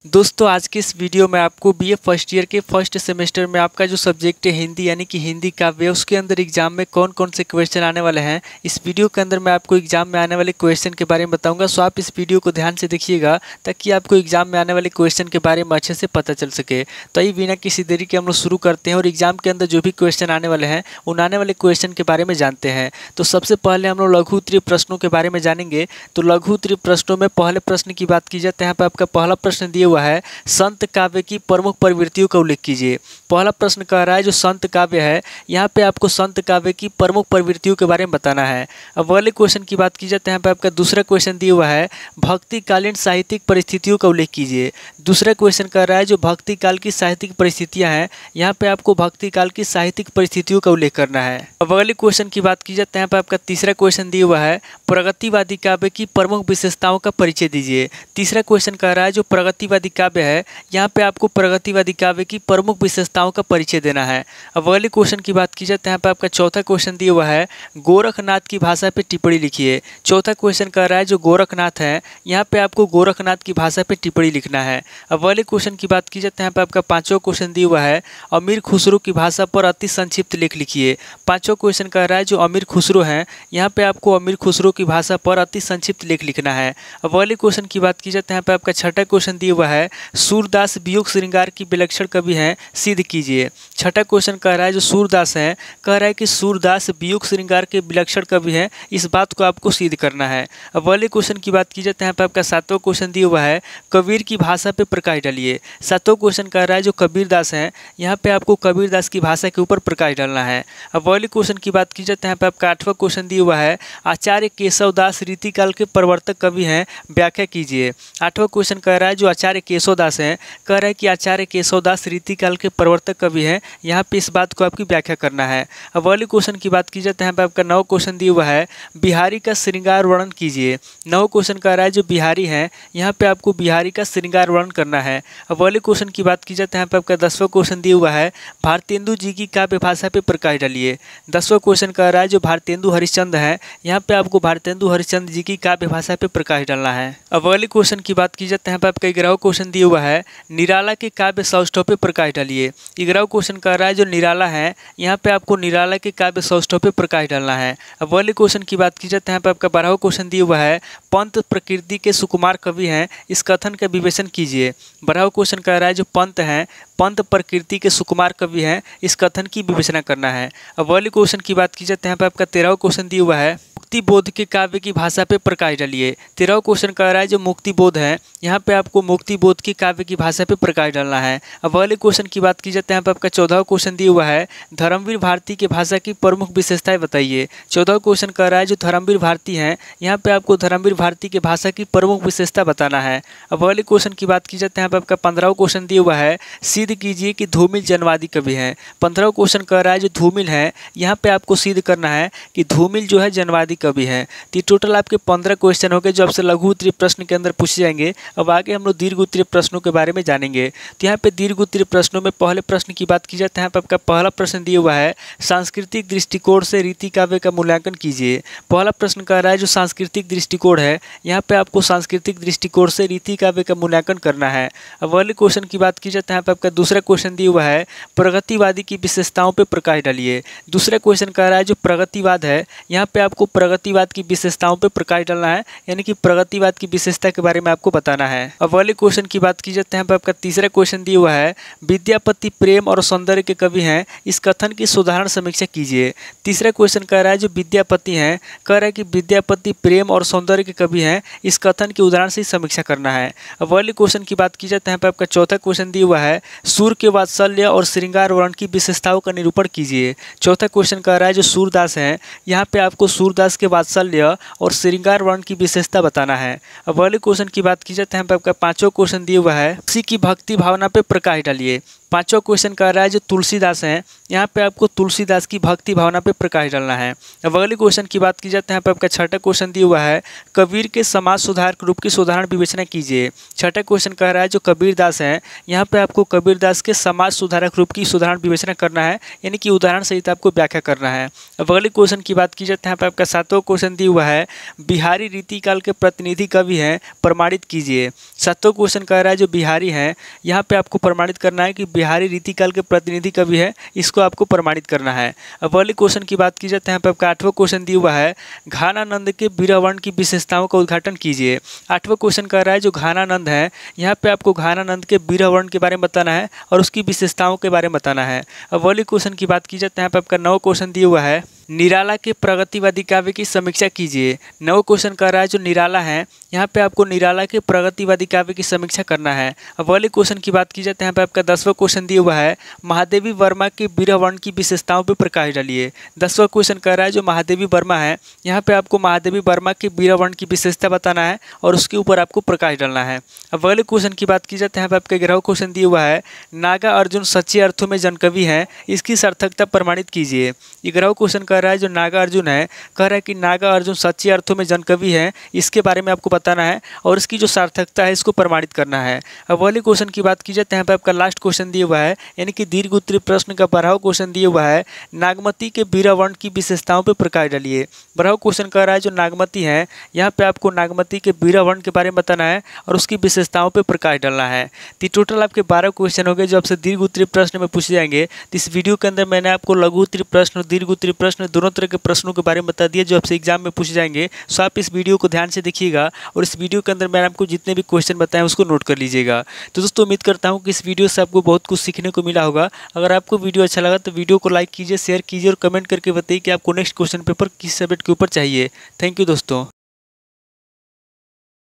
दोस्तों आज के इस वीडियो में आपको बीए फर्स्ट ईयर के फर्स्ट सेमेस्टर में आपका जो सब्जेक्ट है हिंदी यानी कि हिंदी काव्य, उसके अंदर एग्जाम में कौन कौन से क्वेश्चन आने वाले हैं, इस वीडियो के अंदर मैं आपको एग्जाम में आने वाले क्वेश्चन के बारे में बताऊंगा। सो आप इस वीडियो को ध्यान से देखिएगा ताकि आपको एग्जाम में आने वाले क्वेश्चन के बारे में अच्छे से पता चल सके। तो ये बिना किसी देरी के हम लोग शुरू करते हैं और एग्जाम के अंदर जो भी क्वेश्चन आने वाले हैं उन आने वाले क्वेश्चन के बारे में जानते हैं। तो सबसे पहले हम लोग लघु उत्तरीय प्रश्नों के बारे में जानेंगे। तो लघु उत्तरीय प्रश्नों में पहले प्रश्न की बात की जाए तो यहाँ पर आपका पहला प्रश्न दिया हुआ है, संत काव्य की प्रमुख प्रवृत्तियों का उल्लेख कीजिए। पहला प्रश्न कह रहा है जो संत काव्य है, यहाँ पे आपको संत काव्य की प्रमुख प्रवृत्तियों के बारे में बताना है। अब अगले क्वेश्चन की बात की जाए तो यहाँ पे आपका दूसरा क्वेश्चन दिया हुआ है, भक्तिकालीन साहित्यिक परिस्थितियों का उल्लेख कीजिए। दूसरा क्वेश्चन कह रहा है जो भक्ति काल की साहित्यिक परिस्थितियाँ हैं, यहाँ पे आपको भक्ति काल की साहित्यिक परिस्थितियों का उल्लेख करना है। अब अगले क्वेश्चन की बात की जाए तो यहाँ पे आपका तीसरा क्वेश्चन दिया हुआ है, प्रगतिवादी काव्य की प्रमुख विशेषताओं का परिचय दीजिए। तीसरा क्वेश्चन कह रहा है जो प्रगतिवादी काव्य है, यहाँ पे आपको प्रगतिवादी काव्य की प्रमुख विशेषताओं का परिचय देना है। अब अगले क्वेश्चन की बात की जाए तो यहाँ पे आपका चौथा क्वेश्चन दिया हुआ है, गोरखनाथ की भाषा पे टिप्पणी लिखिए। चौथा क्वेश्चन कह रहा है जो गोरखनाथ है, यहाँ पे आपको गोरखनाथ की भाषा पे टिप्पणी लिखना है। अब अगले क्वेश्चन की बात की जाए तो यहाँ पे आपका पांचवा क्वेश्चन दिया हुआ है, अमीर खुसरो की भाषा पर अति संक्षिप्त लेख लिखिए। पांचवा क्वेश्चन कह रहा है जो अमीर खुसरो है, यहाँ पे आपको अमीर खुसरो की भाषा पर अति संक्षिप्त लेख लिखना है। अब अगले क्वेश्चन की बात की जाए तो यहाँ पे आपका छठा क्वेश्चन दिया हुआ है, सूरदास वियोग श्रृंगार की विलक्षण कवि हैं, सिद्ध कीजिए। छठा क्वेश्चन कह रहा है जो सूरदास हैं, कह रहा है कि सूरदास वियोग श्रृंगार के विलक्षण कवि हैं, इस बात को आपको सिद्ध करना है। अब अगले क्वेश्चन की बात की जाए तो यहाँ पे आपका सातवां क्वेश्चन दिया हुआ है, कबीर की भाषा पे प्रकाश डालिए। सातवां क्वेश्चन कह रहा है जो कबीरदास हैं, यहाँ पे आपको कबीरदास की भाषा के ऊपर प्रकाश डालना है। अब अगले क्वेश्चन की बात की जाए तो यहाँ पे आपका आठवां क्वेश्चन दिया हुआ है, आचार्य केशवदास रीतिकाल के प्रवर्तक कवि हैं, व्याख्या कीजिए। आठवां क्वेश्चन कह रहा है जो आचार्य केशवदास हैं, कह रहा है कि आचार्य केशवदास रीतिकाल के प्रवर्तक कवि हैं, यहाँ पे इस बात को आपकी व्याख्या करना है। अब अगले क्वेश्चन की बात की जाए तो यहाँ पे आपका नौ क्वेश्चन दिया हुआ है, बिहारी का श्रृंगार वर्णन कीजिए। नौ क्वेश्चन कह रहा है जो बिहारी हैं, यहाँ पे आपको बिहारी का श्रृंगार वर्णन करना है। अब अगले क्वेश्चन की बात की जाए तो यहाँ पे आपका 10वां क्वेश्चन दिया हुआ है, भारतेंदु जी की काव्य भाषा पे प्रकाश डालिए। 10वां क्वेश्चन कह रहा है जो भारतेंदु हरिश्चंद्र है, यहाँ पे आपको भारतेंदु हरिश्चंद्र जी की काव्य भाषा पे प्रकाश डालना है। अब अगले क्वेश्चन की बात की जाए तो यहाँ पे आपका 11वां क्वेश्चन दिया हुआ है, निराला के काव्य सौष्ठव पे प्रकाश डालिए। 11वां क्वेश्चन कह रहा है जो निराला है, यहाँ पे आपको निराला के काव्य सौष्ठव पे प्रकाश डालना है। अब अगले क्वेश्चन की बात की जाए तो यहाँ पे आपका 12वां क्वेश्चन दिया हुआ है, पंत प्रकृति के सुकुमार कवि हैं, इस कथन का विवेचन कीजिए। 12वां क्वेश्चन कह रहा है जो पंत हैं, पंत प्रकृति के सुकुमार कवि हैं, इस कथन की विवेचना करना है। अब अगले क्वेश्चन की बात की जाए तो यहाँ पे आपका 13वां क्वेश्चन दिया हुआ है, मुक्ति बोध के काव्य की भाषा पे प्रकाश डालिए। 13वां क्वेश्चन कह रहा है जो मुक्ति बोध है, यहाँ पे आपको मुक्ति बोध के काव्य की भाषा पे प्रकाश डालना है। अब अगले क्वेश्चन की बात की जाए तो यहाँ पे आपका 14वां क्वेश्चन दिया हुआ है, धर्मवीर भारती की भाषा की प्रमुख विशेषताएं बताइए। 14वां क्वेश्चन कह रहा है जो धर्मवीर भारती हैं, यहाँ पे आपको धर्मवीर भारती की भाषा की प्रमुख विशेषता बताना है। अब अगले क्वेश्चन की बात की जाए तो यहाँ पे आपका 15वां क्वेश्चन दिया हुआ है, सिद्ध कीजिए कि धूमिल जनवादी कवि हैं। 15वां क्वेश्चन कह रहा है जो धूमिल है, यहाँ पे आपको सिद्ध करना है कि धूमिल जो है जनवादी कवि है। तो टोटल आपके 15 क्वेश्चन हो गए जो आपसे लघु उत्तरीय प्रश्न के अंदर पूछे जाएंगे। अब आगे हम लोग दीर्घ उत्तरीय प्रश्नों के बारे में जानेंगे। तो यहाँ पे दीर्घ उत्तरीय प्रश्नों में पहले प्रश्न की बात की जाए तो यहाँ पे आपका पहला प्रश्न दिया हुआ है, सांस्कृतिक दृष्टिकोण से रीति काव्य का मूल्यांकन कीजिए। पहला प्रश्न कह रहा है जो सांस्कृतिक दृष्टिकोण है, यहाँ पे आपको सांस्कृतिक दृष्टिकोण से रीति काव्य का मूल्यांकन करना है। अब अगले क्वेश्चन की बात की जाए तो यहाँ पे आपका दूसरा क्वेश्चन दिया हुआ है, प्रगतिवादी की विशेषताओं पे प्रकाश डालिए। दूसरा क्वेश्चन कह रहा है जो प्रगतिवाद है, यहाँ पे आपको प्रगतिवाद की विशेषताओं पे प्रकाश डालना है, यानी कि प्रगतिवाद की विशेषता के बारे में आपको बताना है। अब अगले क्वेश्चन की बात की जाए तो यहाँ पे आपका तीसरा क्वेश्चन दिया हुआ है, विद्यापति प्रेम और सौंदर्य के कवि हैं, इस कथन की साधारण समीक्षा कीजिए। तीसरा क्वेश्चन कह रहा है जो विद्यापति हैं, कह रहा है कि विद्यापति प्रेम और सौंदर्य के कवि हैं, इस कथन के उदाहरण से समीक्षा करना है। अब अगले क्वेश्चन की बात की जाए तो यहाँ पे आपका चौथा क्वेश्चन दिया हुआ है, सूर्य के वात्सल्य और श्रृंगार वर्ण की विशेषताओं का निरूपण कीजिए। चौथा क्वेश्चन कह रहा है जो सूरदास हैं, यहाँ पे आपको सूरदास के वात्सल्य और श्रृंगार वर्ण की विशेषता बताना है। अब अगले क्वेश्चन की बात की जाए तो यहाँ पे आपका 5वां क्वेश्चन दिया हुआ है, किसी की भक्ति भावना पे प्रकाश डालिए। पांचवा क्वेश्चन कह रहा है जो तुलसीदास हैं, यहाँ पे आपको तुलसीदास की भक्ति भावना पे प्रकाश डालना है। अब अगले क्वेश्चन की बात की जाए तो यहाँ पे आपका छठा क्वेश्चन दिया हुआ है कबीर के समाज सुधारक रूप की सुधारण विवेचना कीजिए। छठा क्वेश्चन कह रहा है जो कबीरदास हैं, यहाँ पे आपको कबीरदास के समाज सुधारक रूप की सुधारण विवेचना करना है, यानी कि उदाहरण सहित आपको व्याख्या करना है। अब अगले क्वेश्चन की बात की जाए तो यहाँ पे आपका सातवां क्वेश्चन दिया हुआ है बिहारी रीतिकाल के प्रतिनिधि कवि हैं, प्रमाणित कीजिए। सातवां क्वेश्चन कह रहा है जो बिहारी हैं, यहाँ पे आपको प्रमाणित करना है कि बिहारी रीतिकाल के प्रतिनिधि कवि है, इसको आपको प्रमाणित करना है। अब अगले क्वेश्चन की बात की जाए तो यहाँ पे आपका आठवां क्वेश्चन दिया हुआ है घानानंद के बीरवर्ण की विशेषताओं का उद्घाटन कीजिए। आठवां क्वेश्चन कह रहा है जो घानानंद है, यहाँ पे आपको घानानंद के बीरवर्ण के बारे में बताना है और उसकी विशेषताओं के बारे में बताना है। अब अगले क्वेश्चन की बात की जाए तो यहाँ पे आपका नौ क्वेश्चन दिया हुआ है निराला के प्रगतिवादी काव्य की समीक्षा कीजिए। नौ क्वेश्चन कर रहा है जो निराला है, यहाँ पे आपको निराला के प्रगतिवादी काव्य की समीक्षा करना है। अब अगले क्वेश्चन की बात की जाए तो यहाँ पे आपका 10वां क्वेश्चन दिया हुआ है महादेवी वर्मा के बीरवर्ण की विशेषताओं पे प्रकाश डालिए। 10वां क्वेश्चन कर रहा है जो महादेवी वर्मा है, यहाँ पे आपको महादेवी वर्मा के बीरवर्ण की विशेषता बताना है और उसके ऊपर आपको प्रकाश डालना है। अब अगले क्वेश्चन की बात की जाए तो यहाँ पे आपका 11वां क्वेश्चन दिया हुआ है नागा अर्जुन सच्चे अर्थों में जनकवि हैं, इसकी सार्थकता प्रमाणित कीजिए। 11वां क्वेश्चन कह रहा है जो नागा अर्जुन है, कह रहा है कि नागा अर्जुन सच्चे अर्थों में जनकवि है, इसके बारे में आपको बताना है और इसकी जो सार्थकता है इसको प्रमाणित करना है। अब अगले क्वेश्चन की बात की जाए तो यहाँ पे आपका लास्ट क्वेश्चन दिया हुआ है, यानी कि दीर्घ उत्तरीय प्रश्न का 12वां क्वेश्चन दिया हुआ है नागमती के बीरवर्ण की विशेषताओं पर प्रकाश डालिए। 12वां क्वेश्चन कह रहा है जो नागमती है, यहाँ पे आपको नागमती के बीरवर्ण के बारे में बताना है और उसकी विशेषताओं पर प्रकाश डालना है। तो टोटल आपके 12 क्वेश्चन हो गए जो आपसे दीर्घ उत्तरीय प्रश्न में पूछे जाएंगे। तो इस वीडियो के अंदर मैंने आपको लघु उत्तरीय प्रश्न और दीर्घ उत्तरीय प्रश्न दोनों तरह के प्रश्नों के बारे में बता दिया जो आपसे एग्जाम में पूछे जाएंगे। सो आप इस वीडियो को ध्यान से देखिएगा और इस वीडियो के अंदर मैंने आपको जितने भी क्वेश्चन बताए उसको नोट कर लीजिएगा। तो दोस्तों उम्मीद करता हूँ कि इस वीडियो से आपको बहुत कुछ सीखने को मिला होगा। अगर आपको वीडियो अच्छा लगा तो वीडियो को लाइक कीजिए, शेयर कीजिए और कमेंट करके बताइए कि आपको नेक्स्ट क्वेश्चन पेपर किस सब्जेक्ट के ऊपर चाहिए। थैंक यू दोस्तों।